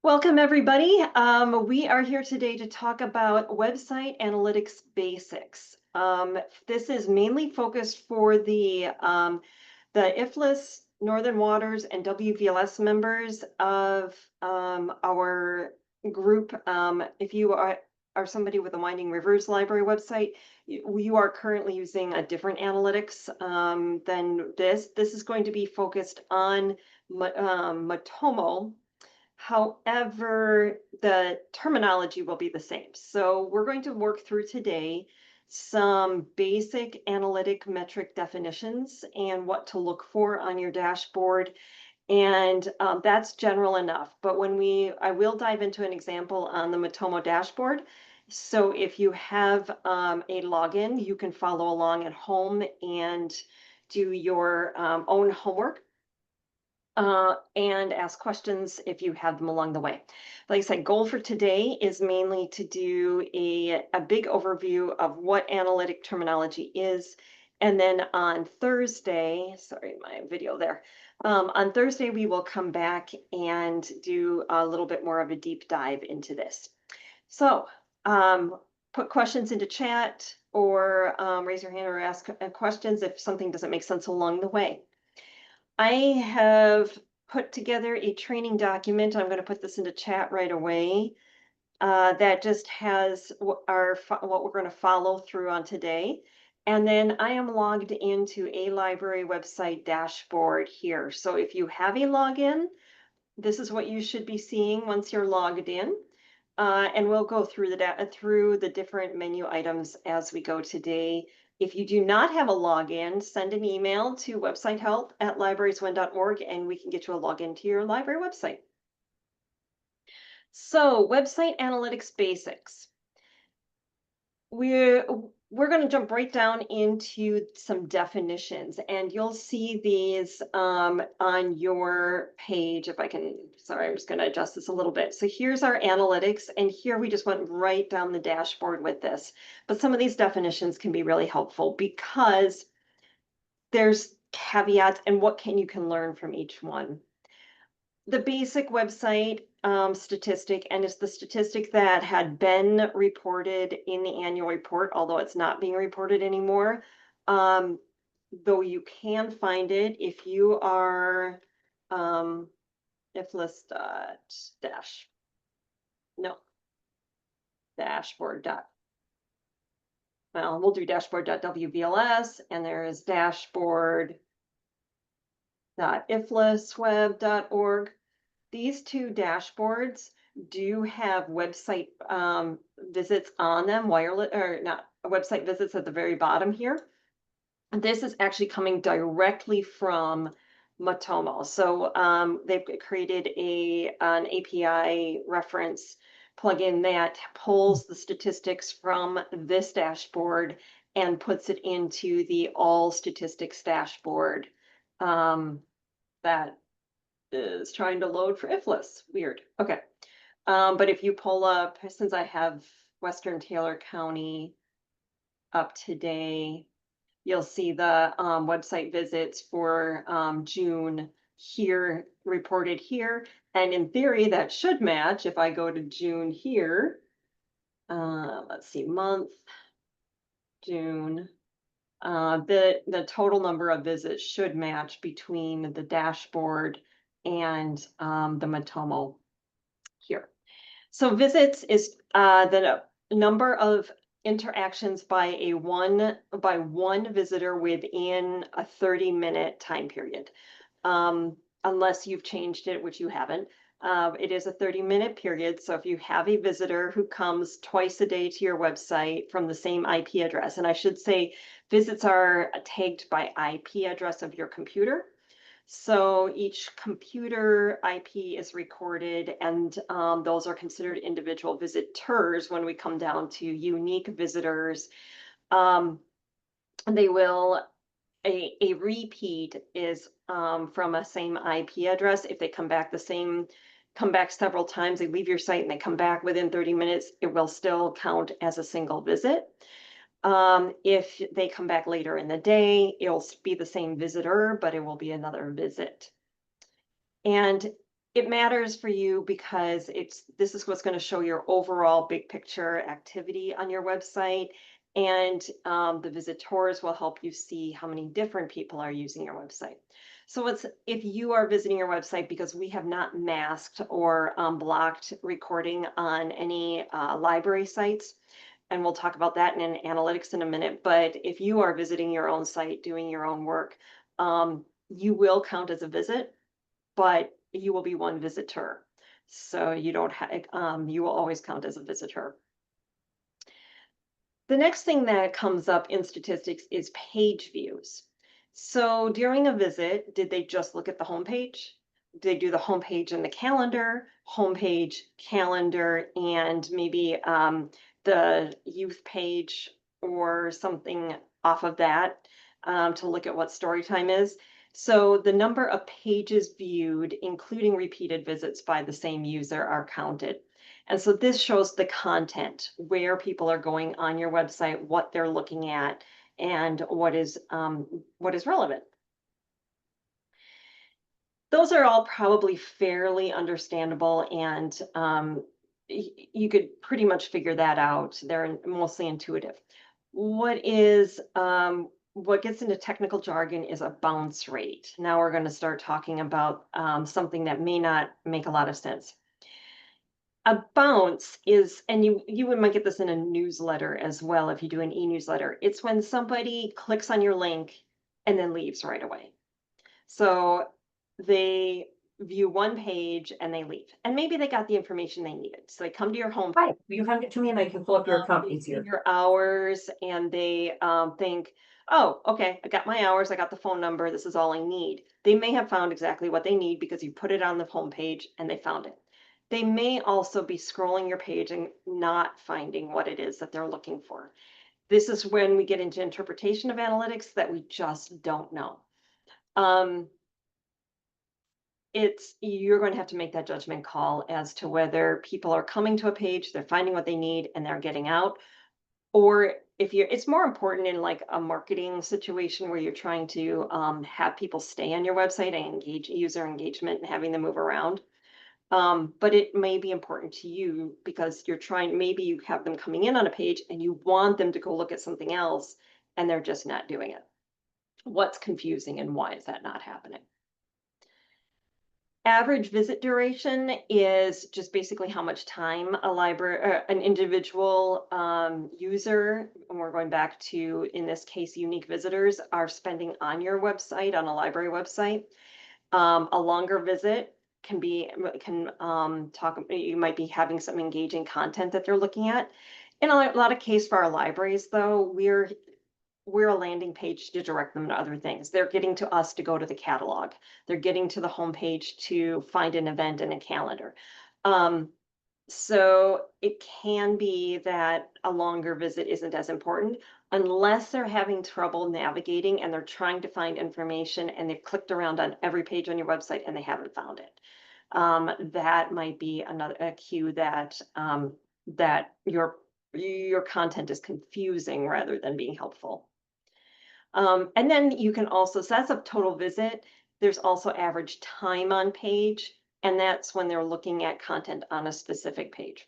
Welcome, everybody. We are here today to talk about website analytics basics. This is mainly focused for the IFLS, Northern Waters, and WVLS members of our group. If you are somebody with a Winding Rivers Library website, you are currently using a different analytics than this. This is going to be focused on Matomo. However, the terminology will be the same. So we're going to work through today some basic analytic metric definitions and what to look for on your dashboard. And that's general enough. But I will dive into an example on the Matomo dashboard. So if you have a login, you can follow along at home and do your own homework and ask questions if you have them along the way. Like I said, goal for today is mainly to do a big overview of what analytic terminology is. And then on Thursday, sorry, my video there. On Thursday, we will come back and do a little bit more of a deep dive into this. So put questions into chat or raise your hand or ask questions if something doesn't make sense along the way. I have put together a training document. I'm going to put this into chat right away. That just has what we're going to follow through on today. And then I am logged into a library website dashboard here. So if you have a login, this is what you should be seeing once you're logged in. And we'll go through the different menu items as we go today. If you do not have a login, send an email to websitehelp@librarieswin.org and we can get you a login to your library website. So, website analytics basics. We're going to jump right down into some definitions, and you'll see these on your page. If I can, sorry, I'm just going to adjust this a little bit. So here's our analytics, and here we just went right down the dashboard with this. But some of these definitions can be really helpful because there's caveats and what you can learn from each one. The basic website statistic, and it's the statistic that had been reported in the annual report, although it's not being reported anymore. Though you can find it if you are iflist dash no dashboard dot. Well, we'll do dashboard.wvls, and there is dashboard.iflisweb.org. These two dashboards do have website visits on them, wireless or not website visits at the very bottom here. And this is actually coming directly from Matomo. So they've created an API reference plugin that pulls the statistics from this dashboard and puts it into the all statistics dashboard that is trying to load for IFLS. Weird. Okay. But if you pull up, since I have Western Taylor County up today, you'll see the website visits for June here reported here. And in theory, that should match if I go to June here. Let's see, month, June. The total number of visits should match between the dashboard and the Matomo here. So visits is the number of interactions by one visitor within a 30-minute time period. Unless you've changed it, which you haven't. It is a 30-minute period. So if you have a visitor who comes twice a day to your website from the same IP address, and I should say visits are tagged by IP address of your computer. So each computer IP is recorded, and those are considered individual visitors when we come down to unique visitors. They will, a repeat is from a same IP address. If they come back several times, they leave your site and they come back within 30 minutes, it will still count as a single visit. If they come back later in the day, it'll be the same visitor, but it will be another visit. And It matters for you because this is what's going to show your overall big picture activity on your website. And the visitors will help you see how many different people are using your website. So if you are visiting your website, because we have not masked or blocked recording on any library sites, and we'll talk about that in analytics in a minute. But if you are visiting your own site, doing your own work, you will count as a visit, but you will be one visitor. So you don't have, you will always count as a visitor. The next thing that comes up in statistics is page views. So during a visit, did they just look at the homepage? Did they do the homepage and the homepage, calendar, and maybe the youth page or something off of that to look at what story time is? So the number of pages viewed, including repeated visits by the same user, are counted. And so this shows the content, where people are going on your website, what they're looking at, and what is relevant. Those are all probably fairly understandable, and you could pretty much figure that out. They're mostly intuitive. What gets into technical jargon is a bounce rate. Now we're going to start talking about something that may not make a lot of sense. A bounce is, and you might get this in a newsletter as well if you do an e-newsletter. It's when somebody clicks on your link and then leaves right away. So they view one page and they leave. And maybe they got the information they needed. So they come to your home. Hi, you hand it to me and I can pull up your account They see easier. your hours and they think, oh, okay, I got my hours, I got the phone number, this is all I need. They may have found exactly what they need because you put it on the home page and they found it. They may also be scrolling your page and not finding what it is that they're looking for. This is when we get into interpretation of analytics that we just don't know. You're going to have to make that judgment call as to whether people are coming to a page, they're finding what they need and they're getting out, or it's more important in like a marketing situation where you're trying to have people stay on your website and engage user engagement and having them move around. But it may be important to you because maybe you have them coming in on a page and you want them to go look at something else and they're just not doing it. What's confusing and why is that not happening? Average visit duration is just basically how much time an individual user, and we're going back to, in this case, unique visitors, are spending on your website, on a library website. A longer visit you might be having some engaging content that they're looking at. In a lot of cases for our libraries, though, we're a landing page to direct them to other things. They're getting to us to go to the catalog. They're getting to the homepage to find an event and a calendar. So it can be that a longer visit isn't as important unless they're having trouble navigating and they're trying to find information and they've clicked around on every page on your website and they haven't found it. That might be a cue that that your content is confusing rather than being helpful. And then you can also, so that's a total visit. There's also average time on page, and that's when they're looking at content on a specific page.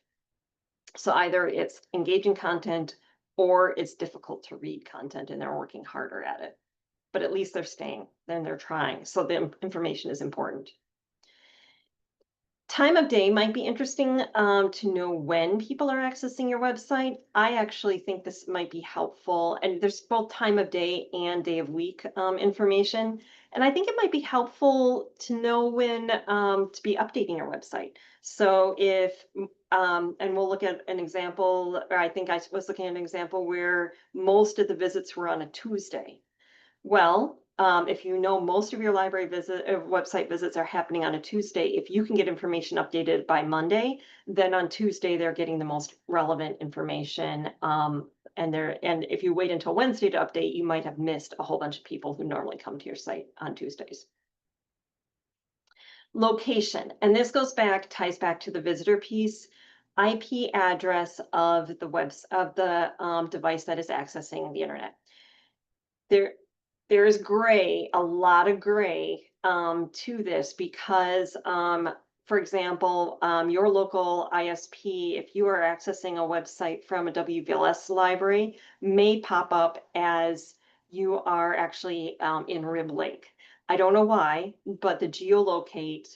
So either it's engaging content or it's difficult to read content and they're working harder at it. But at least they're staying, then they're trying. So the information is important. Time of day might be interesting to know when people are accessing your website. I actually think this might be helpful, and there's both time of day and day of week information. And I think it might be helpful to know when to be updating your website. So and we'll look at an example, or I think I was looking at an example where most of the visits were on a Tuesday. Well, if you know most of your website visits are happening on a Tuesday, if you can get information updated by Monday, then on Tuesday they're getting the most relevant information. And if you wait until Wednesday to update, you might have missed a whole bunch of people who normally come to your site on Tuesdays. Location, and this ties back to the visitor piece. IP address of the device that is accessing the internet. There is a lot of gray to this because for example, your local ISP, if you are accessing a website from a WVLS library, may pop up as you are actually in Rib Lake. I don't know why, but the geolocate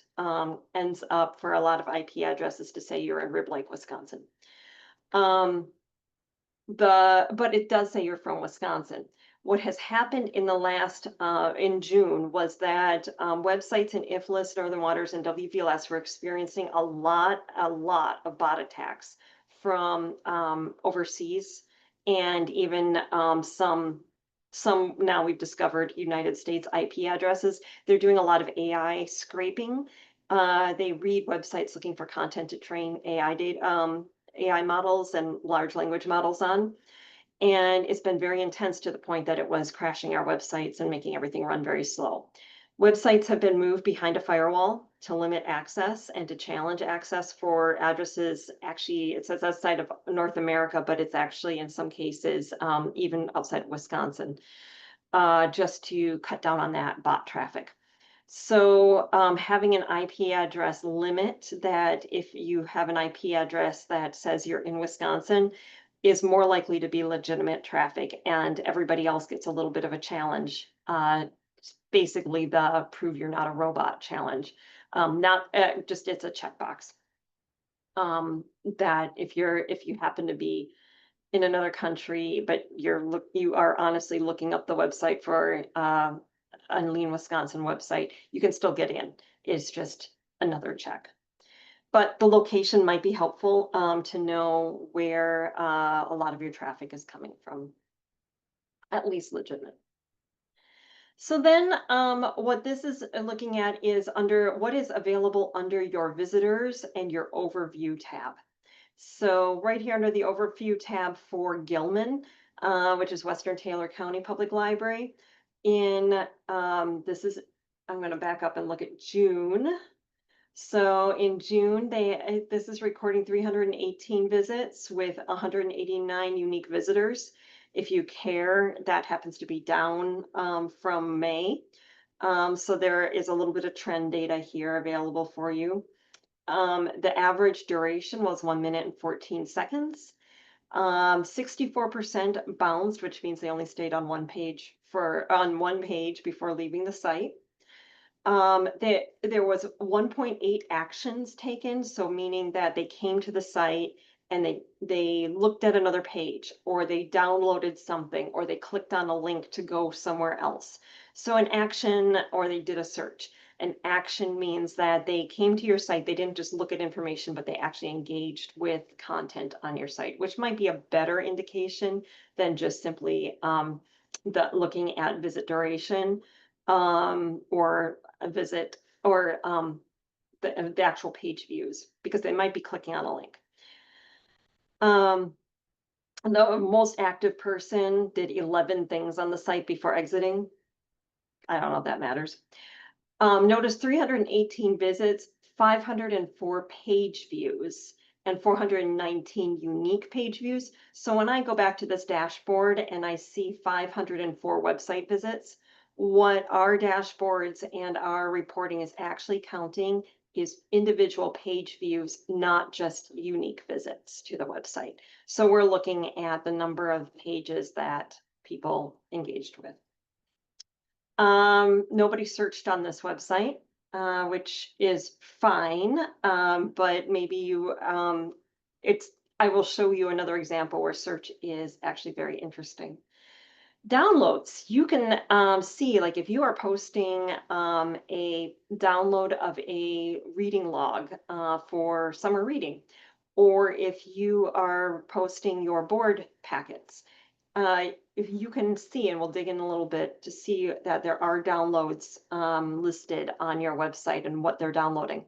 ends up for a lot of IP addresses to say you're in Rib Lake, Wisconsin. But it does say you're from Wisconsin. What has happened in the last in June was that websites in IFLIS, Northern Waters, and WVLS were experiencing a lot of bot attacks from overseas, and even some now we've discovered United States IP addresses. They're doing a lot of AI scraping. They read websites looking for content to train AI data. AI models and large language models on. And it's been very intense to the point that it was crashing our websites and making everything run very slow. Websites have been moved behind a firewall to limit access and to challenge access for addresses. Actually, it says outside of North America, but it's actually in some cases even outside of Wisconsin, just to cut down on that bot traffic. So having an IP address limit that if you have an IP address that says you're in Wisconsin is more likely to be legitimate traffic, and everybody else gets a little bit of a challenge. Basically the prove you're not a robot challenge. Not just it's a checkbox. That if you happen to be in another country, but you are honestly looking up the website for a Lean Wisconsin website, you can still get in. It's just another check. But the location might be helpful to know where a lot of your traffic is coming from, at least legitimate. So then what this is looking at is under what is available under your visitors and your overview tab. So right here under the overview tab for Gilman, which is Western Taylor County Public Library, I'm going to back up and look at June. So in June, this is recording 318 visits with 189 unique visitors. If you care, that happens to be down from May. So there is a little bit of trend data here available for you. The average duration was 1 minute and 14 seconds. 64% bounced, which means they only stayed on one page before leaving the site. There was 1.8 actions taken, so meaning that they came to the site and they looked at another page, or they downloaded something, or they clicked on a link to go somewhere else. So an action, or they did a search. An action means that they came to your site, they didn't just look at information, but they actually engaged with content on your site, which might be a better indication than just simply looking at visit duration or a visit, or the actual page views, because they might be clicking on a link. The most active person did 11 things on the site before exiting. I don't know if that matters. Notice 318 visits, 504 page views, and 419 unique page views. So when I go back to this dashboard and I see 504 website visits, what our dashboards and our reporting is actually counting is individual page views, not just unique visits to the website. So we're looking at the number of pages that people engaged with. Nobody searched on this website, which is fine. But maybe I will show you another example where search is actually very interesting. Downloads, you can see, like if you are posting a download of a reading log for summer reading, or if you are posting your board packets, if you can see, and we'll dig in a little bit to see that there are downloads listed on your website and what they're downloading,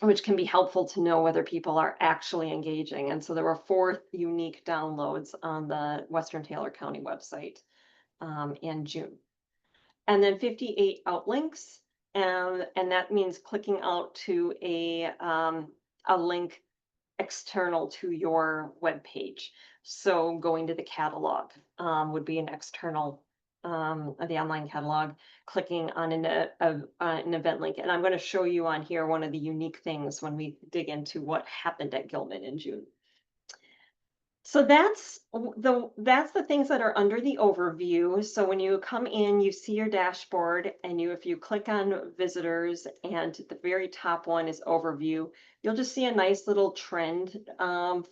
which can be helpful to know whether people are actually engaging. And so there were 4 unique downloads on the Western Taylor County website in June. And then 58 outlinks, and that means clicking out to a link external to your web page. So going to the catalog would be an external the online catalog, clicking on an event link. And I'm going to show you on here one of the unique things when we dig into what happened at Gilman in June. So that's the things that are under the overview. So when you come in, you see your dashboard, and if you click on visitors, and the very top one is overview, you'll just see a nice little trend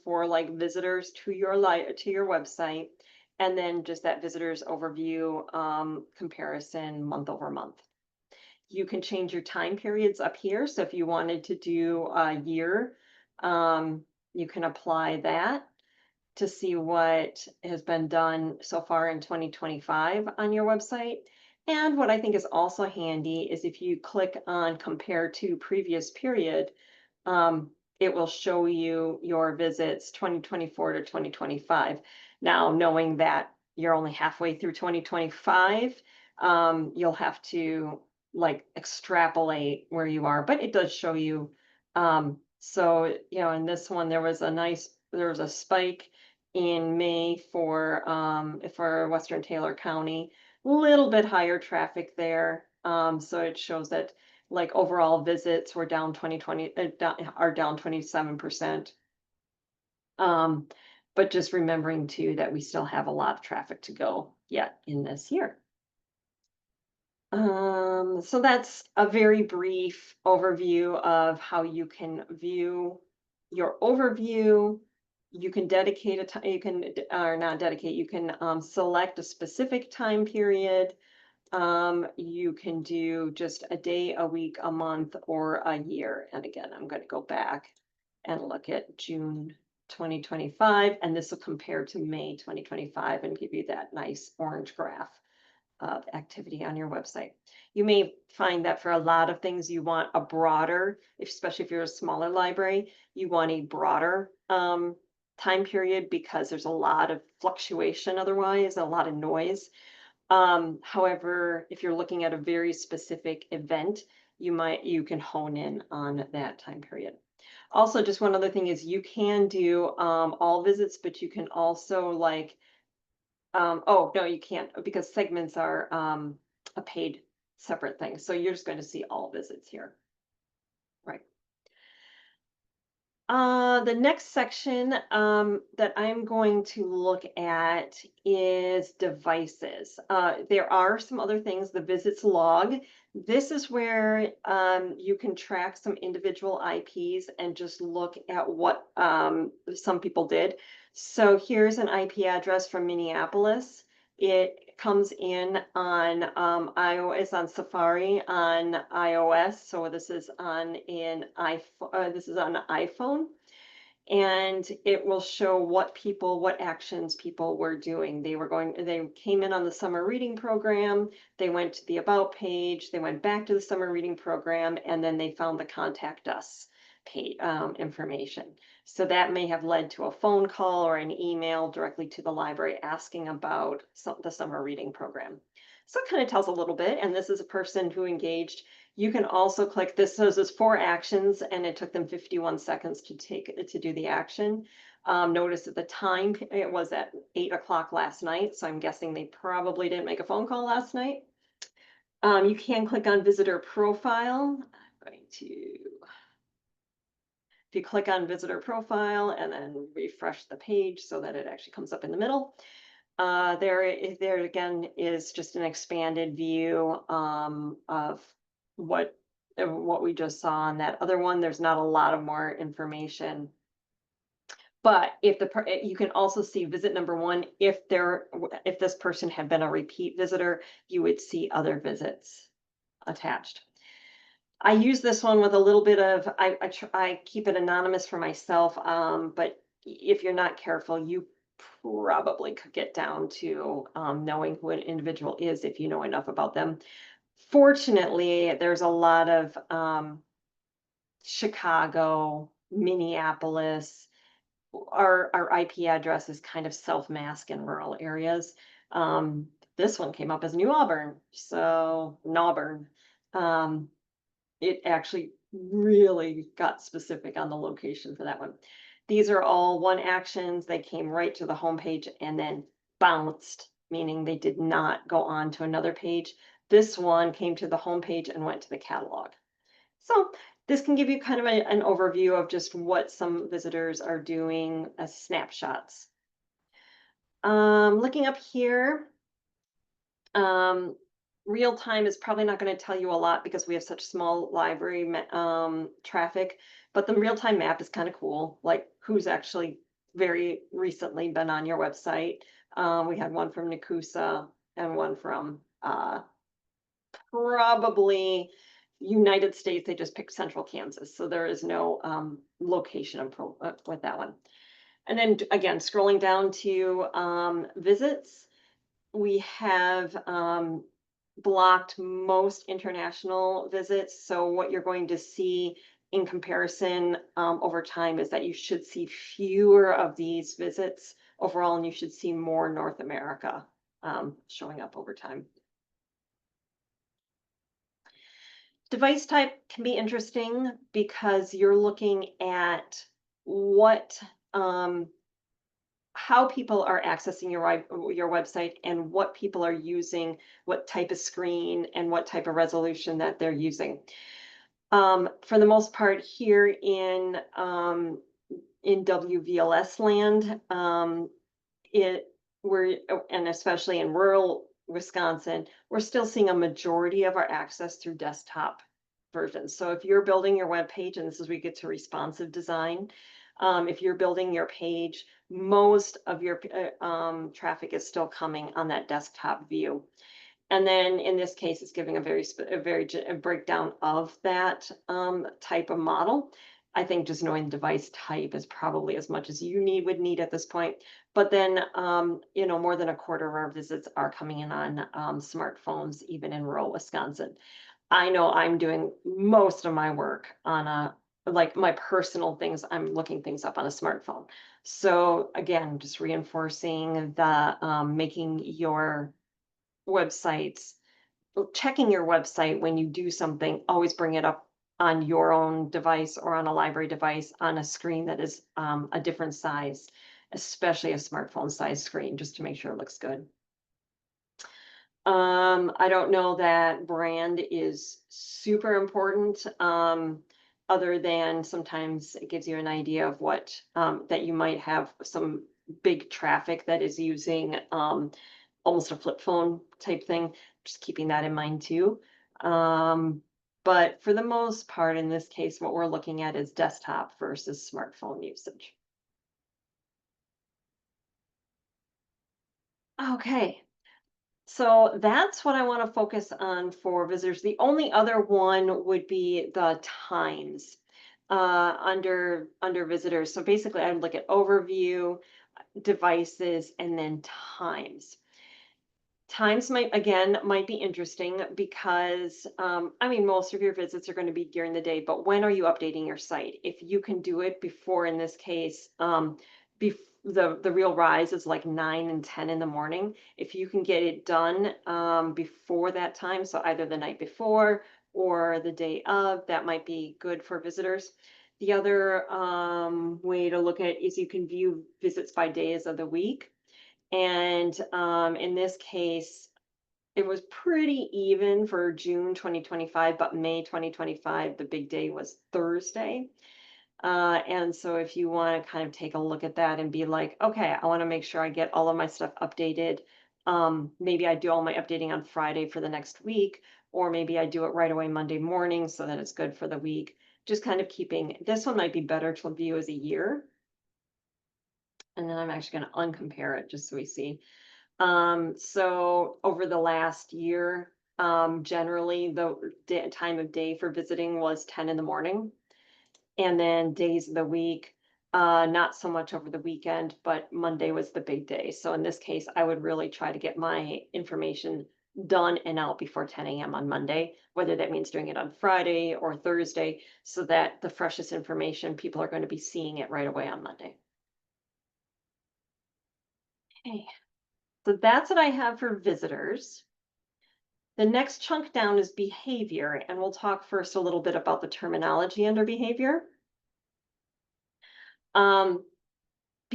for like visitors to your website, and then just that visitors overview comparison month over month. You can change your time periods up here. So if you wanted to do a year, you can apply that to see what has been done so far in 2025 on your website. And what I think is also handy is if you click on compare to previous period, it will show you your visits 2024 to 2025. Now, knowing that you're only halfway through 2025, you'll have to like extrapolate where you are, but it does show you. So, in this one, there was a spike in May for Western Taylor County, a little bit higher traffic there. So it shows that like overall visits were down 27%. But just remembering too that we still have a lot of traffic to go yet in this year. So that's a very brief overview of how you can view your overview. You can dedicate a time, or not dedicate, you can select a specific time period. You can do just a day, a week, a month, or a year. And again, I'm going to go back and look at June 2025, and this will compare to May 2025 and give you that nice orange graph of activity on your website. You may find that for a lot of things, you want a broader, especially if you're a smaller library, you want a broader time period because there's a lot of fluctuation otherwise, a lot of noise. However, if you're looking at a very specific event, you can hone in on that time period. Also, just one other thing is you can do all visits, but you can also like oh, no, you can't because segments are a paid separate thing. So you're just going to see all visits here. Right. The next section that I'm going to look at is devices. There are some other things, the visits log. This is where you can track some individual IPs and just look at what some people did. So here's an IP address from Minneapolis. It comes in on iOS, on Safari on iOS. So this is on an iPhone. This is on an iPhone, and it will show what actions people were doing. They came in on the summer reading program. They went to the about page. They went back to the summer reading program, and then they found the contact us page information. So that may have led to a phone call or an email directly to the library asking about the summer reading program. So it kind of tells a little bit, and this is a person who engaged. You can also click this. So there's 4 actions, and it took them 51 seconds to do the action. Notice that the time, it was at 8 o'clock last night, so I'm guessing they probably didn't make a phone call last night. You can click on visitor profile. I'm going to. If you click on visitor profile and then refresh the page so that it actually comes up in the middle, there again is just an expanded view of what we just saw on that other one. There's not a lot of more information, but you can also see visit number 1. If this person had been a repeat visitor, you would see other visits attached. I use this one with a little bit of, I keep it anonymous for myself, but if you're not careful, you probably could get down to knowing who an individual is if you know enough about them. Fortunately, there's a lot of Chicago, Minneapolis, our IP address is kind of self-mask in rural areas. This one came up as New Auburn, so Nauburn. It actually really got specific on the location for that one. These are all 1 actions. They came right to the homepage and then bounced meaning they did not go on to another page. This one came to the home page and went to the catalog. So this can give you kind of an overview of just what some visitors are doing as snapshots. Looking up here, um, real time is probably not going to tell you a lot because we have such small library traffic, but the real time map is kind of cool, like who's actually very recently been on your website. We had one from Nakusa and one from probably United States. They just picked Central Kansas, so there is no location with that one. And then again, scrolling down to visits, we have blocked most international visits. So what you're going to see in comparison over time is that you should see fewer of these visits overall, and you should see more North America showing up over time. Device type can be interesting because you're looking at what how people are accessing your website and what people are using, what type of screen and what type of resolution that they're using. For the most part here in WVLS land, and especially in rural Wisconsin, we're still seeing a majority of our access through desktop versions. So if you're building your web page, and this is where we get to responsive design, if you're building your page, most of your traffic is still coming on that desktop view. And then in this case, it's giving a breakdown of that type of model. I think just knowing the device type is probably as much as you would need at this point. But then, more than a quarter of our visits are coming in on smartphones, even in rural Wisconsin. I know I'm doing most of my work on like my personal things, I'm looking things up on a smartphone. So again, just reinforcing the making your websites, checking your website when you do something, always bring it up on your own device or on a library device on a screen that is a different size, especially a smartphone size screen, just to make sure it looks good. I don't know that brand is super important, other than sometimes it gives you an idea of what that you might have some big traffic that is using almost a flip phone type thing, just keeping that in mind too. But for the most part, in this case, what we're looking at is desktop versus smartphone usage. Okay, so that's what I want to focus on for visitors. The only other one would be the times under visitors. So basically, I would look at overview, devices, and then times. Times might be interesting because I mean most of your visits are going to be during the day, but when are you updating your site? If you can do it before, in this case, the real rise is like 9 and 10 in the morning. If you can get it done before that time, so either the night before or the day of, that might be good for visitors. The other way to look at it is you can view visits by days of the week. And in this case, it was pretty even for June 2025, but May 2025, the big day was Thursday. And so if you want to kind of take a look at that and be like, okay, I want to make sure I get all of my stuff updated. Maybe I do all my updating on Friday for the next week, or maybe I do it right away Monday morning so that it's good for the week. Just kind of keeping, this one might be better to view as a year. And then I'm actually going to uncompare it just so we see. So over the last year, generally the time of day for visiting was 10 in the morning. And then days of the week, not so much over the weekend, but Monday was the big day. So in this case, I would really try to get my information done and out before 10 a.m. on Monday, whether that means doing it on Friday or Thursday, so that the freshest information, people are going to be seeing it right away on Monday. Okay. So that's what I have for visitors. The next chunk down is behavior, and we'll talk first a little bit about the terminology under behavior.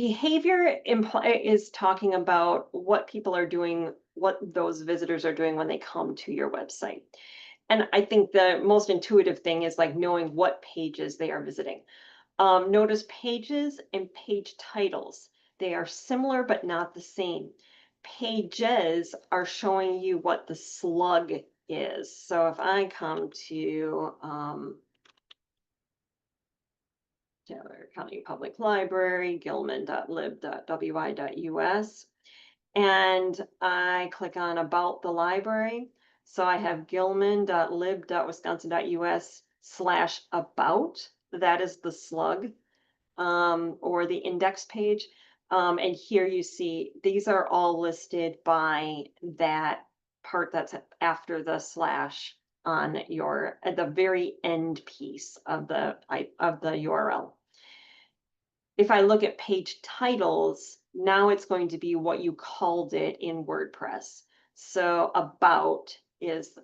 behavior is talking about what people are doing, what those visitors are doing when they come to your website. And I think the most intuitive thing is like knowing what pages they are visiting. Notice pages and page titles. They are similar but not the same. Pages are showing you what the slug is. So if I come to Delaware County Public Library, gilman.lib.wi.us, and I click on About the Library. So I have gilman.lib.wisconsin.us/about. That is the slug, or the index page. And here you see these are all listed by that part that's after the slash on your at the very end piece of the URL. If I look at page titles, now it's going to be what you called it in WordPress. So about is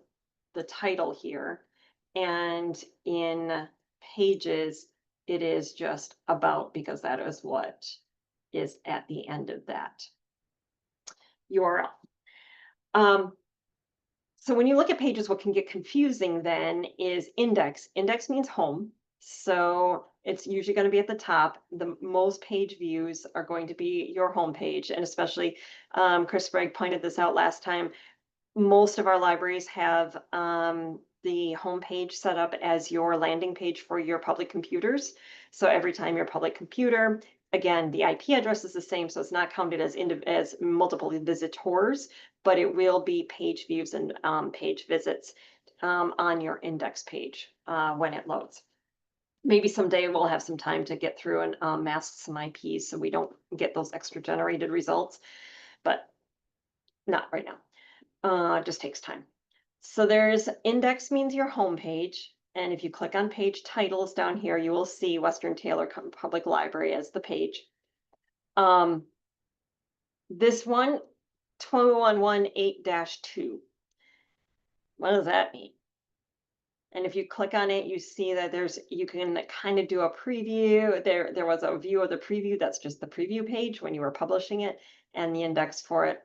the title here, and in pages, it is just about because that is what is at the end of that URL. So when you look at pages, what can get confusing then is index. Index means home. So it's usually going to be at the top. The most page views are going to be your home page. And especially Chris Sprague pointed this out last time. Most of our libraries have the home page set up as your landing page for your public computers. So every time your public computer, again, the IP address is the same, so it's not counted as multiple visitors, but it will be page views and page visits on your index page when it loads. Maybe someday we'll have some time to get through and mask some IPs so we don't get those extra generated results, but not right now. It just takes time. So there's index means your home page. And if you click on page titles down here, you will see Western Taylor Public Library as the page. This one, 2118-2. What does that mean? And if you click on it, you see that you can kind of do a preview. There was a view of the preview. That's just the preview page when you were publishing it and the index for it.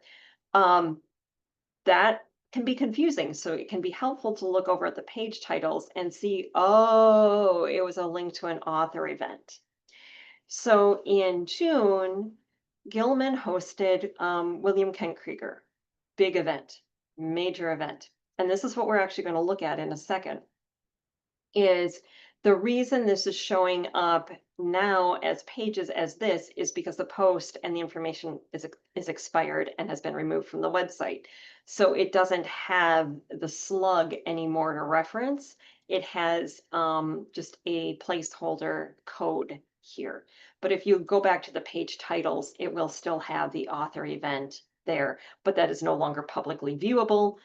That can be confusing. So it can be helpful to look over at the page titles and see, oh, it was a link to an author event. So in June, Gilman hosted William Kent Krieger, big event, major event. And this is what we're actually going to look at in a second, is the reason this is showing up now as pages as this is because the post and the information is expired and has been removed from the website. So it doesn't have the slug anymore to reference. It has just a placeholder code here. But if you go back to the page titles, it will still have the author event there, but that is no longer publicly viewable.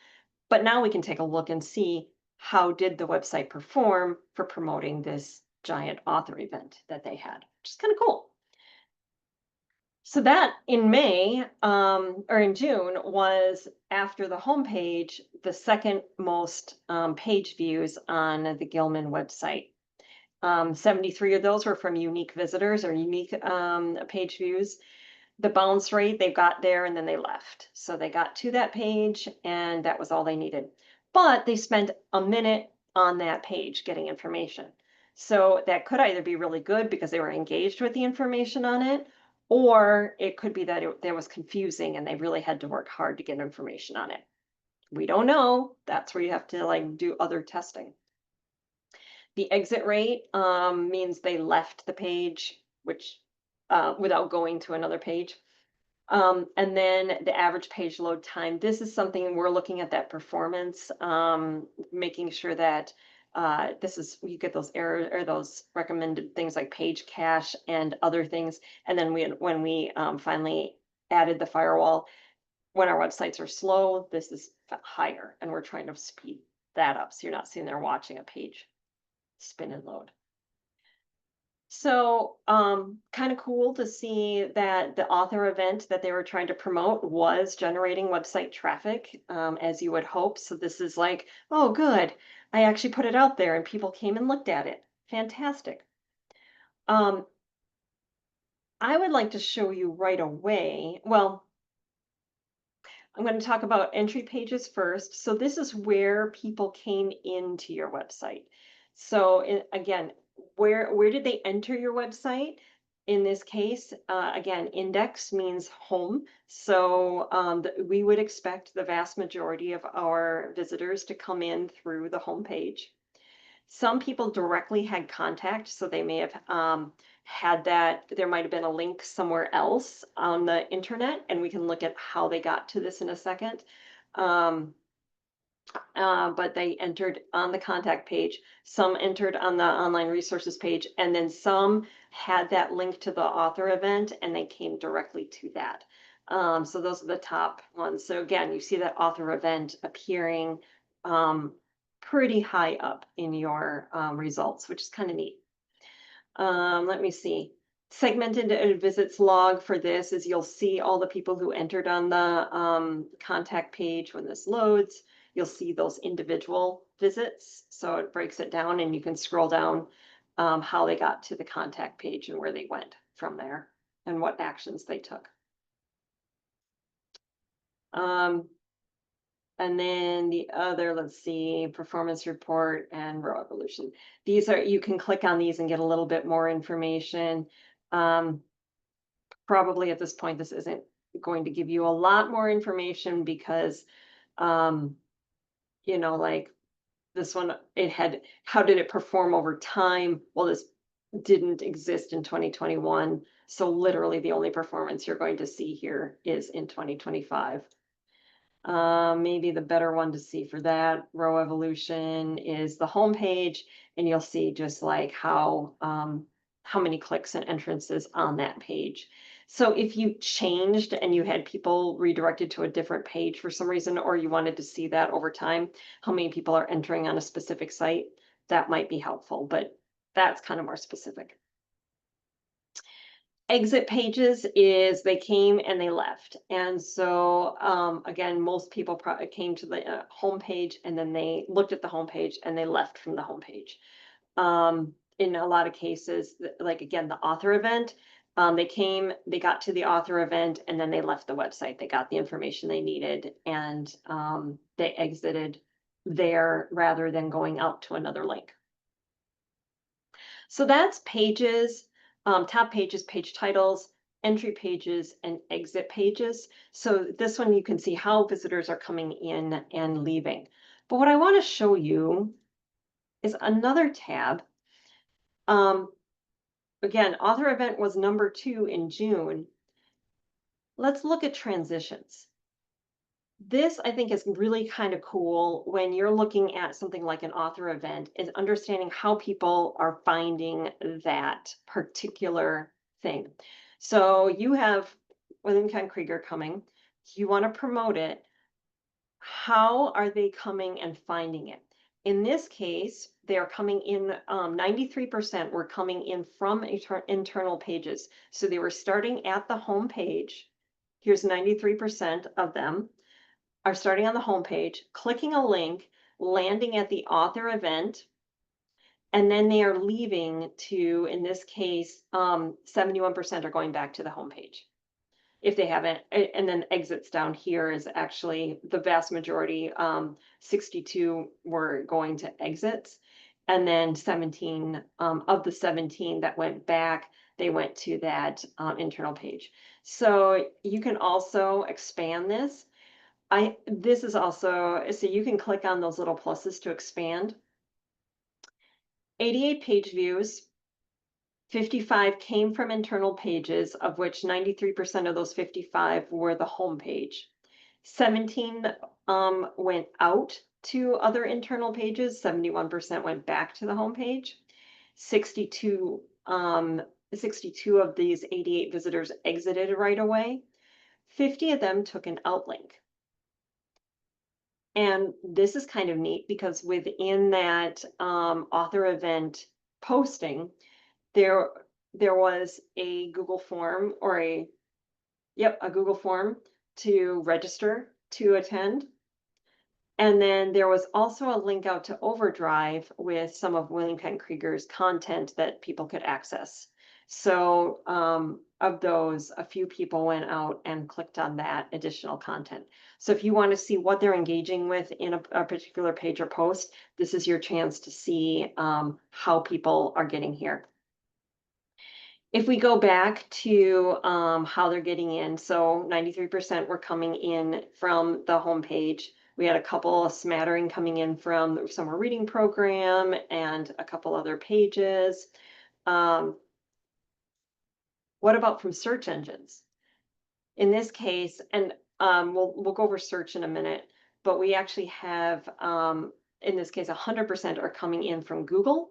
But now we can take a look and see how did the website perform for promoting this giant author event that they had, which is kind of cool. So that in May or in June was, after the homepage, the second most page views on the Gilman website. 73 of those were from unique visitors or unique page views. The bounce rate, they got there and then they left. So they got to that page and that was all they needed. But they spent a minute on that page getting information. So that could either be really good because they were engaged with the information on it, or it could be that it was confusing and they really had to work hard to get information on it. We don't know. That's where you have to like do other testing. The exit rate means they left the page, which without going to another page. And then the average page load time. This is something we're looking at, that performance, making sure that you get those errors or those recommended things like page cache and other things. And then when we finally added the firewall, when our websites are slow, this is higher, and we're trying to speed that up. So you're not sitting there watching a page spin and load. So kind of cool to see that the author event that they were trying to promote was generating website traffic, as you would hope. So this is like, oh, good. I actually put it out there and people came and looked at it. Fantastic. I would like to show you right away. Well, I'm going to talk about entry pages first. So this is where people came into your website. So again, where did they enter your website? In this case, again, index means home. So we would expect the vast majority of our visitors to come in through the home page. Some people directly had contact, so they may have had that. There might have been a link somewhere else on the internet, and we can look at how they got to this in a second. Um, but they entered on the contact page, some entered on the online resources page, and then some had that link to the author event and they came directly to that. So those are the top ones. So again, you see that author event appearing um, pretty high up in your results, which is kind of neat. Let me see. Segmented visits log for this is you'll see all the people who entered on the contact page when this loads. You'll see those individual visits. So it breaks it down and you can scroll down how they got to the contact page and where they went from there and what actions they took. Um, and then the other, let's see, performance report and row evolution. These are, you can click on these and get a little bit more information. Probably at this point, this isn't going to give you a lot more information because, um, like this one, it had, how did it perform over time? Well, this didn't exist in 2021. So literally the only performance you're going to see here is in 2025. Maybe the better one to see for that row evolution is the home page, and you'll see just like how many clicks and entrances on that page. So if you changed and you had people redirected to a different page for some reason, or you wanted to see that over time, how many people are entering on a specific site, that might be helpful, but that's kind of more specific. Exit pages is they came and they left. And so, again, most people came to the home page and then they looked at the home page and they left from the home page. In a lot of cases, like again, the author event, they came, they got to the author event and then they left the website. They got the information they needed and they exited there rather than going out to another link. So that's pages, top pages, page titles, entry pages, and exit pages. So this one you can see how visitors are coming in and leaving. But what I want to show you is another tab. Again, author event was number 2 in June. Let's look at transitions. This, I think, is really kind of cool when you're looking at something like an author event, is understanding how people are finding that particular thing. So you have William Kent Krieger coming, you want to promote it. How are they coming and finding it? In this case, they are coming in, 93% were coming in from internal pages. So they were starting at the home page. Here's 93% of them are starting on the homepage, clicking a link, landing at the author event, and then they are leaving to, in this case, 71% are going back to the homepage. If they haven't, and then exits down here is actually the vast majority, 62 were going to exits. And then 17 of the 17 that went back, they went to that internal page. So you can also expand this. This is also, so you can click on those little pluses to expand. 88 page views, 55 came from internal pages, of which 93% of those 55 were the home page. 17 went out to other internal pages, 71% went back to the home page. 62 of these 88 visitors exited right away. 50 of them took an outlink. And this is kind of neat because within that author event posting, there was a Google form or a Google form to register to attend. And then there was also a link out to Overdrive with some of William Kent Krieger's content that people could access. So of those, a few people went out and clicked on that additional content. So if you want to see what they're engaging with in a particular page or post, this is your chance to see how people are getting here. If we go back to how they're getting in, so 93% were coming in from the homepage. We had a couple of smattering coming in from the summer reading program and a couple other pages. Um, what about from search engines? In this case, and we'll go over search in a minute, but we actually have in this case 100% are coming in from Google,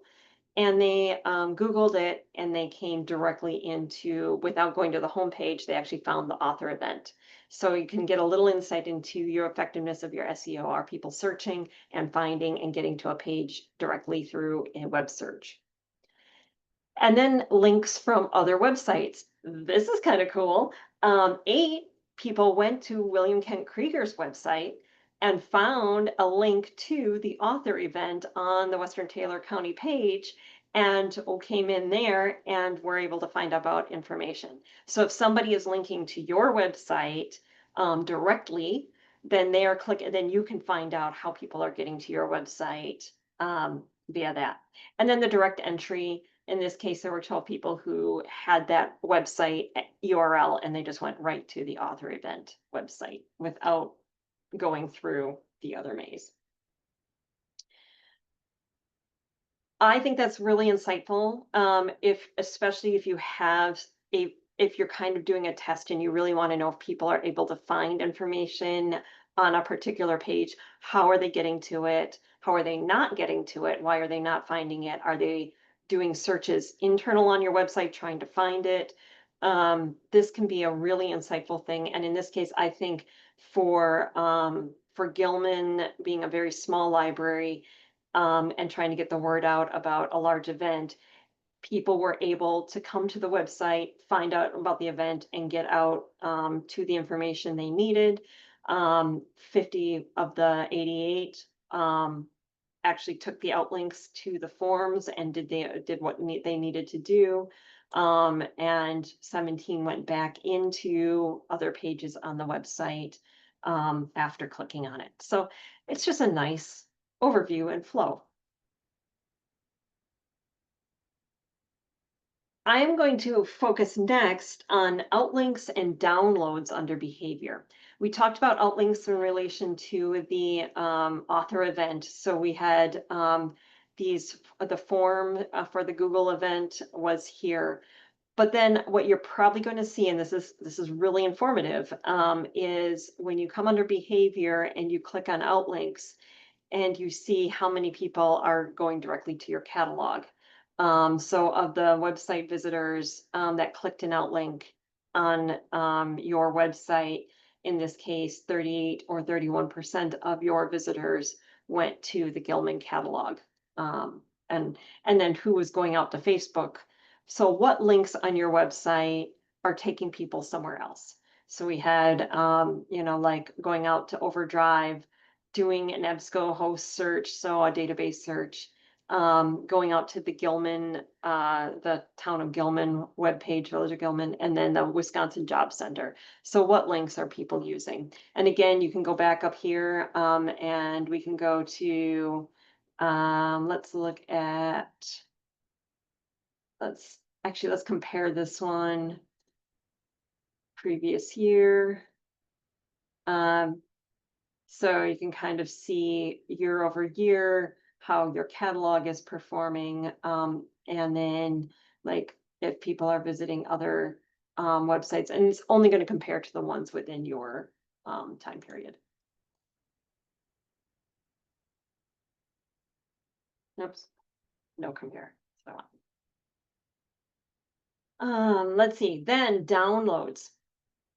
and they Googled it and they came directly into, without going to the homepage, they actually found the author event. So you can get a little insight into your effectiveness of your SEO. Are people searching and finding and getting to a page directly through a web search? And then links from other websites. This is kind of cool. 8 people went to William Kent Krieger's website and found a link to the author event on the Western Taylor County page, and came in there and were able to find out about information. So if somebody is linking to your website directly, then they are clicking, then you can find out how people are getting to your website via that. And then the direct entry. In this case, there were 12 people who had that website URL and they just went right to the author event website without going through the other maze. I think that's really insightful. Especially if you have if you're kind of doing a test and you really want to know if people are able to find information on a particular page, how are they getting to it? How are they not getting to it? Why are they not finding it? Are they doing searches internal on your website trying to find it? This can be a really insightful thing. And in this case, I think for Gilman being a very small library, and trying to get the word out about a large event, people were able to come to the website, find out about the event, and get out to the information they needed. 50 of the 88 actually took the outlinks to the forms and did what they needed to do. And 17 went back into other pages on the website after clicking on it. So it's just a nice overview and flow. I'm going to focus next on outlinks and downloads under behavior. We talked about outlinks in relation to the author event. So we had the form for the Google event was here. But then what you're probably going to see, and this is really informative, is when you come under behavior and you click on outlinks and you see how many people are going directly to your catalog. So of the website visitors that clicked an outlink on your website, in this case, 38 or 31% of your visitors went to the Gilman catalog. And then who was going out to Facebook? So what links on your website are taking people somewhere else? So we had, like going out to Overdrive, doing an EBSCOhost search, so a database search, going out to the Gilman, the town of Gilman webpage, Village of Gilman, and then the Wisconsin Job Center. So what links are people using? And again, you can go back up here and we can go to, let's look at, let's compare this one previous year. So you can kind of see year over year how your catalog is performing. And then like if people are visiting other websites, and it's only going to compare to the ones within your time period. Oops, no compare. So let's see, then downloads.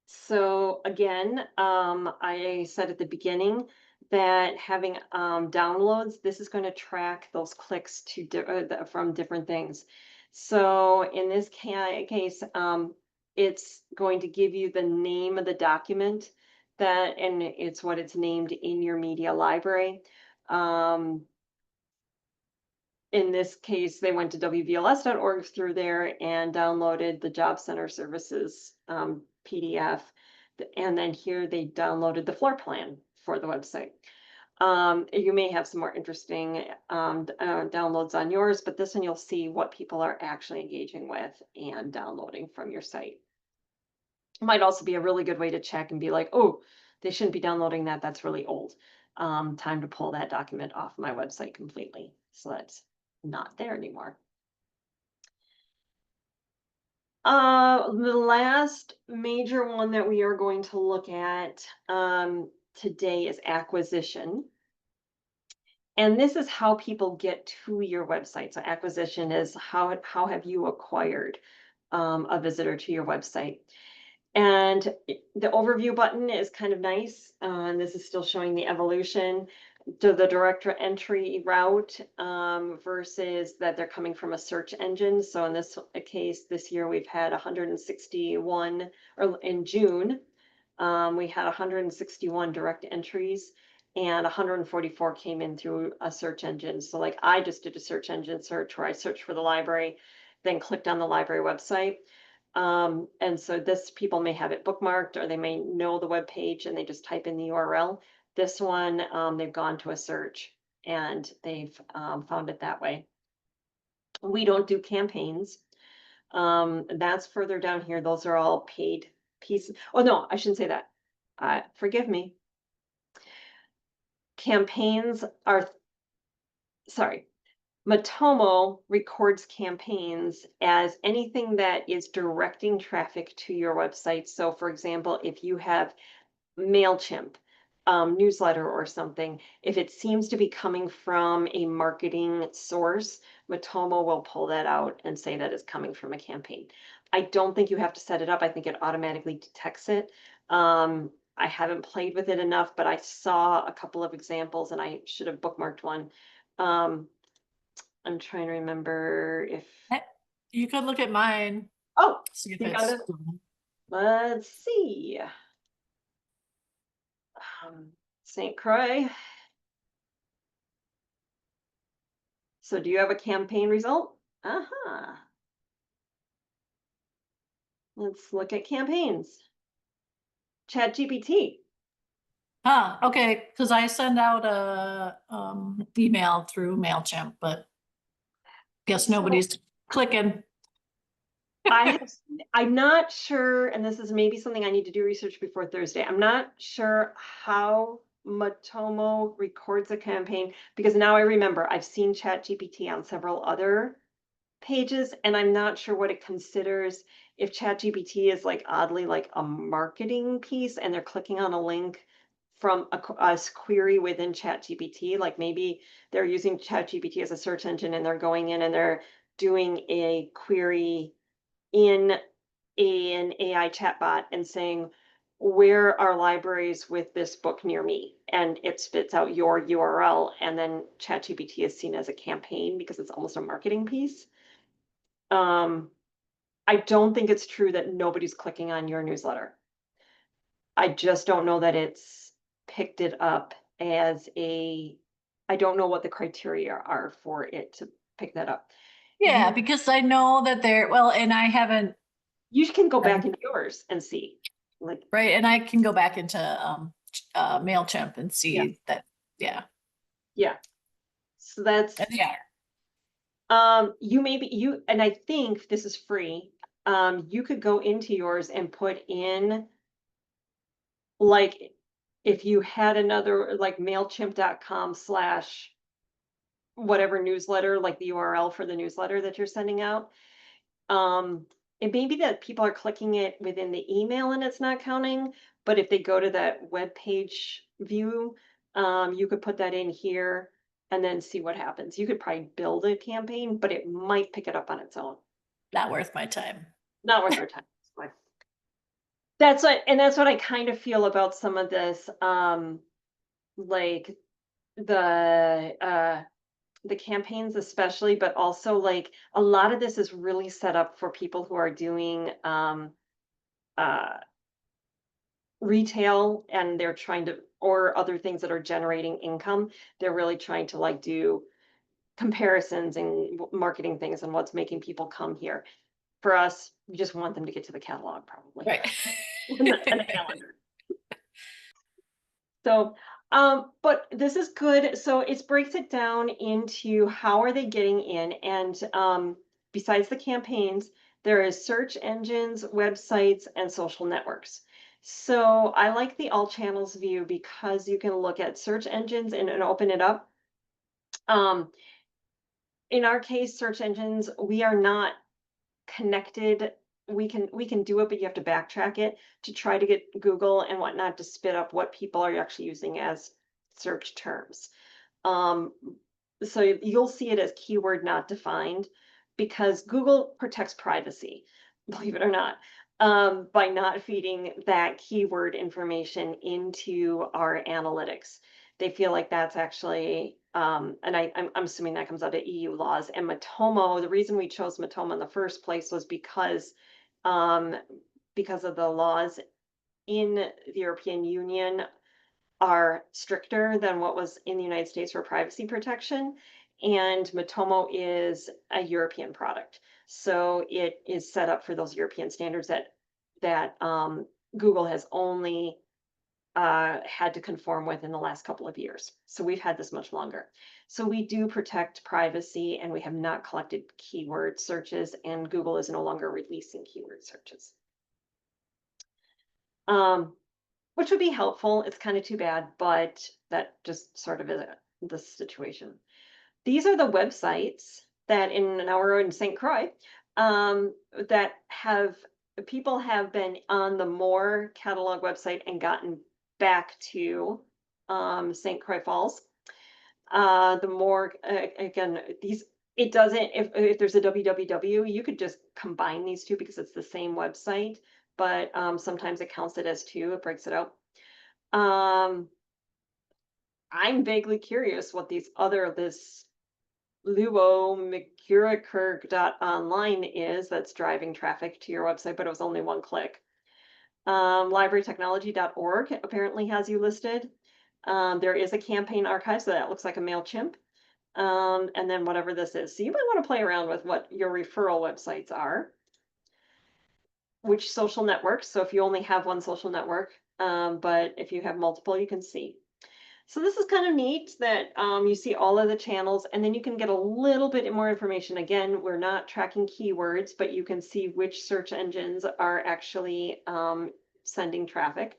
So again, I said at the beginning that having downloads, this is going to track those clicks to from different things. So in this case, it's going to give you the name of the document and it's what it's named in your media library. in this case, they went to WVLS.org through there and downloaded the Job Center Services PDF. And then here they downloaded the floor plan for the website. You may have some more interesting downloads on yours, but this one you'll see what people are actually engaging with and downloading from your site. It might also be a really good way to check and be like, oh, they shouldn't be downloading that. That's really old. Time to pull that document off my website completely. So that's not there anymore. The last major one that we are going to look at today is acquisition. And this is how people get to your website. So acquisition is how have you acquired a visitor to your website. And the overview button is kind of nice. And this is still showing the evolution to the direct entry route versus that they're coming from a search engine. So in this case, this year we've had 161, or in June, we had 161 direct entries and 144 came in through a search engine. So like I just did a search engine search where I searched for the library, then clicked on the library website. And so this people may have it bookmarked or they may know the web page and they just type in the URL. This one, they've gone to a search and they've found it that way. We don't do campaigns. That's further down here. Those are all paid pieces. Oh, no, I shouldn't say that. Forgive me. Campaigns are, sorry. Matomo records campaigns as anything that is directing traffic to your website. So for example, if you have MailChimp newsletter or something, if it seems to be coming from a marketing source, Matomo will pull that out and say that it's coming from a campaign. I don't think you have to set it up. I think it automatically detects it. I haven't played with it enough, but I saw a couple of examples and I should have bookmarked one. I'm trying to remember if, You could look at mine. oh, See if you it's got it. Let's see. St. Croix. So do you have a campaign result? Uh-huh. Let's look at campaigns. ChatGPT. Okay, because I send out a email through MailChimp, but guess nobody's clicking. I'm not sure, and this is maybe something I need to do research before Thursday. I'm not sure how Matomo records a campaign because now I remember I've seen ChatGPT on several other pages, and I'm not sure what it considers. If ChatGPT is like oddly like a marketing piece and they're clicking on a link from a query within ChatGPT, like maybe they're using ChatGPT as a search engine and they're going in and they're doing a query in an AI chatbot and saying, where are libraries with this book near me? And it spits out your URL, and then ChatGPT is seen as a campaign because it's almost a marketing piece. I don't think it's true that nobody's clicking on your newsletter. I just don't know that it's picked it up as I don't know what the criteria are for it to pick that up. Yeah, because I know that and I haven't. You can go back into yours and see. Like, right, and I can go back into MailChimp and see that. Yeah. So that's Yeah. and I think this is free. You could go into yours and put in, like, if you had another, like MailChimp.com / whatever newsletter, like the URL for the newsletter that you're sending out. It may be that people are clicking it within the email and it's not counting, but if they go to that web page view, you could put that in here and then see what happens. You could probably build a campaign, but it might pick it up on its own. Not worth my time. Not worth your time. That's what I kind of feel about some of this, like the campaigns especially, but also like a lot of this is really set up for people who are doing retail and they're trying to, or other things that are generating income. They're really trying to like do comparisons and marketing things and what's making people come here. For us, we just want them to get to the catalog probably. Right. And the calendar. So, but this is good. So it breaks it down into how are they getting in, and besides the campaigns, there is search engines, websites, and social networks. So I like the all channels view because you can look at search engines and open it up. Um, in our case, search engines, we are not connected. We can do it, but you have to backtrack it to try to get Google and whatnot to spit up what people are actually using as search terms. Um, so you'll see it as keyword not defined because Google protects privacy, believe it or not, by not feeding that keyword information into our analytics. They feel like that's actually, and I'm assuming that comes out of EU laws. And Matomo, the reason we chose Matomo in the first place was um, because of the laws in the European Union are stricter than what was in the United States for privacy protection. And Matomo is a European product. So it is set up for those European standards that Google has only had to conform with in the last couple of years. So we've had this much longer. So we do protect privacy and we have not collected keyword searches, and Google is no longer releasing keyword searches. Which would be helpful. It's kind of too bad, but that just sort of is the situation. These are the websites that now we're in St. Croix, that people have been on the More catalog website and gotten back to St. Croix Falls. The More, again, it doesn't, if there's a www, you could just combine these two because it's the same website, but sometimes it counts it as two, it breaks it out. I'm vaguely curious what this luomcurricurg.online is that's driving traffic to your website, but it was only one click. Librarytechnology.org apparently has you listed. There is a campaign archive, so that looks like a MailChimp. And then whatever this is. So you might want to play around with what your referral websites are. Which social networks. So if you only have one social network, but if you have multiple, you can see. So this is kind of neat that you see all of the channels, and then you can get a little bit more information. Again, we're not tracking keywords, but you can see which search engines are actually sending traffic.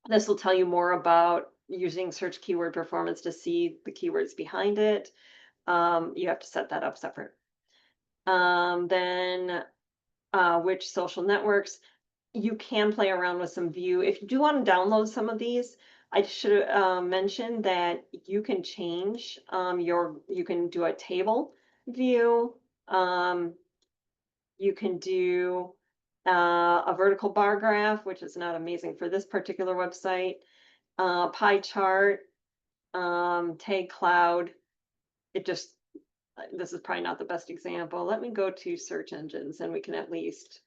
This will tell you more about using search keyword performance to see the keywords behind it. You have to set that up separate. Then which social networks. You can play around with some view. If you do want to download some of these, I should mention that you can change you can do a table view. You can do a vertical bar graph, which is not amazing for this particular website, pie chart, tag cloud. This is probably not the best example. Let me go to search engines and we can at least,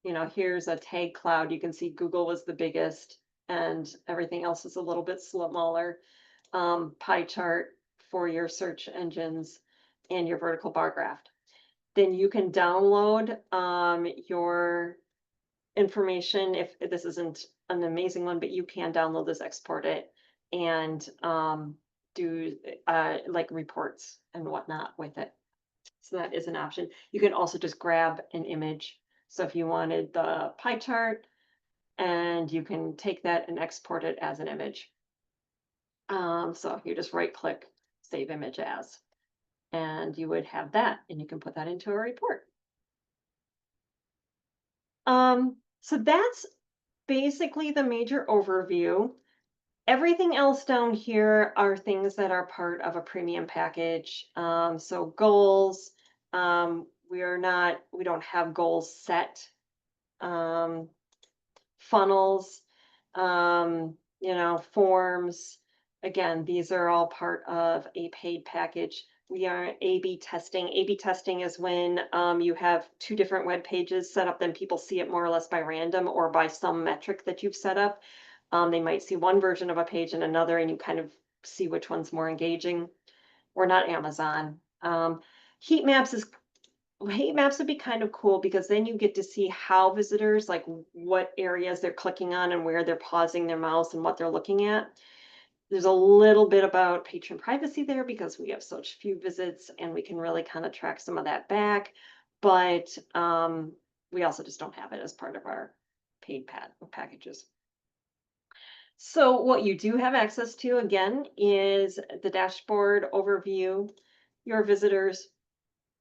here's a tag cloud. You can see Google was the biggest and everything else is a little bit smaller. Pie chart for your search engines and your vertical bar graph. Then you can download your information. If this isn't an amazing one, but you can download this, export it, and do like reports and whatnot with it. So that is an option. You can also just grab an image. So if you wanted the pie chart, and you can take that and export it as an image. So you just right click, save image as, and you would have that, and you can put that into a report. So that's basically the major overview. Everything else down here are things that are part of a premium package. So goals, we don't have goals set. Funnels, forms. Again, these are all part of a paid package. We are A/B testing. A/B testing is when you have two different web pages set up, then people see it more or less by random or by some metric that you've set up. They might see one version of a page and another, and you kind of see which one's more engaging. or not Amazon. Heat maps heat maps would be kind of cool because then you get to see how visitors, like what areas they're clicking on and where they're pausing their mouse and what they're looking at. There's a little bit about patron privacy there because we have such few visits and we can really kind of track some of that back. But we also just don't have it as part of our paid packages. So what you do have access to again is the dashboard overview, your visitors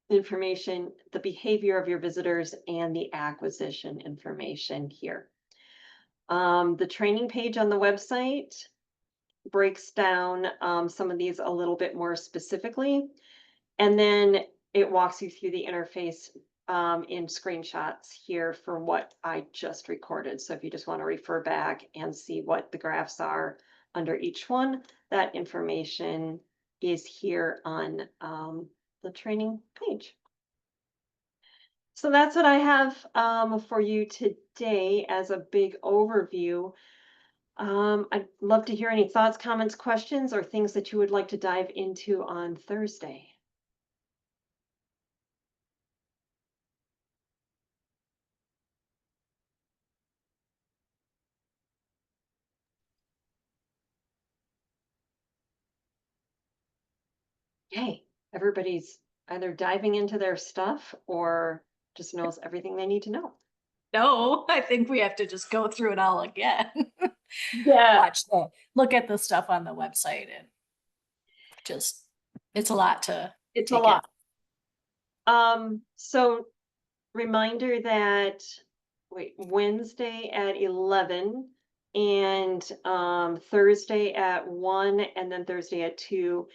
information, the behavior of your visitors, and the acquisition information here. The training page on the website breaks down some of these a little bit more specifically, and then it walks you through the interface in screenshots here for what I just recorded. So if you just want to refer back and see what the graphs are under each one, that information is here on the training page. So that's what I have for you today as a big overview. I'd love to hear any thoughts, comments, questions, or things that you would like to dive into on Thursday. Hey, everybody's either diving into their stuff or just knows everything they need to know. No, I think we have to just go through it all again. Yeah. Look at the stuff on the website and just, it's a lot to It's a take in. lot. So reminder that Wednesday at 11 and Thursday at 1 and then Thursday at 2.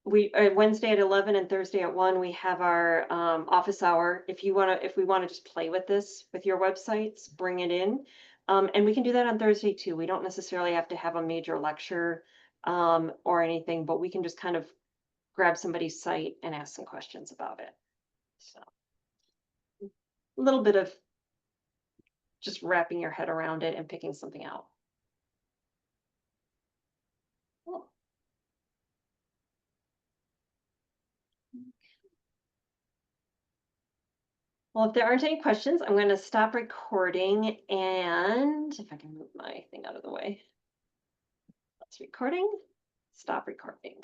Wednesday at 11 and Thursday at 1 we have our office hour. If we want to just play with this with your websites, bring it in. And we can do that on Thursday too. We don't necessarily have to have a major lecture or anything, but we can just kind of grab somebody's site and ask some questions about it. So a little bit of just wrapping your head around it and picking something out. Cool. Well, if there aren't any questions, I'm going to stop recording, and if I can move my thing out of the way. That's recording. Stop recording.